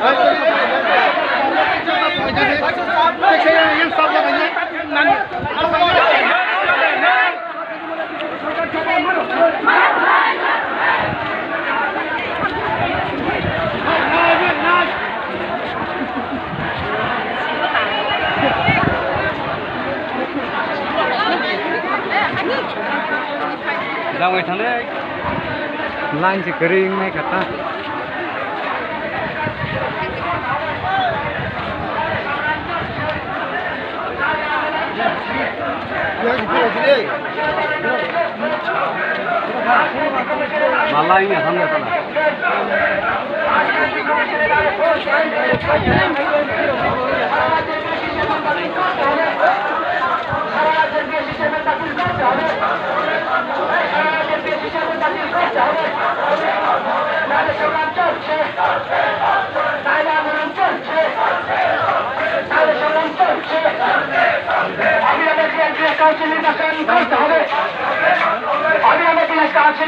ra ngoài thằng đấy lan chỉ kering này cả ta malai ini hamnya tanah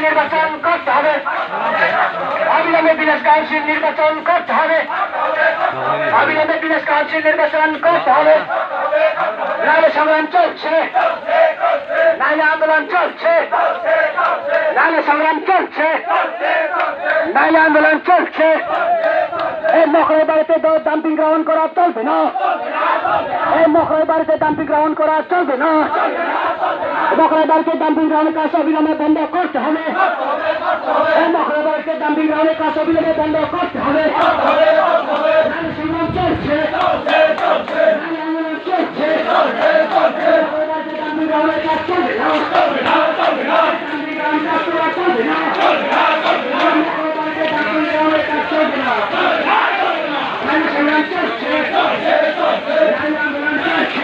নির্বাচন করতে হবে অবিলম্বে বিদেশ কাউন্সিল নির্বাচন করতে হবে অবিলম্বে বিদেশ কাউন্সিল নির্বাচন করতে হবে নাইলে সংগ্রাম চলছে নাইলে আন্দোলন চলছে নাইলে সংগ্রাম চলছে নাইলে আন্দোলন চলছে এই মকরের বাড়িতে ডাম্পিং গ্রহণ করা চলবে না এই মকরের বাড়িতে ডাম্পিং গ্রহণ করা চলবে না মকরের বাড়িতে ডাম্পিং গ্রহণের কাজ অবিলম্বে বন্ধ করতে হবে এই মকরের বাড়িতে ডাম্পিং গ্রহণের কাজ অবিলম্বে বন্ধ করতে হবে সংগ্রাম চলছে আন্দোলন চলছে ডাম্পিং গ্রহণের কাজ চলবে না ডাম্পিং গ্রহণের কাজ চলবে না ডাম্পিং গ্রহণের কাজ চলবে না সংগ্রাম চলছে আন্দোলন চলছে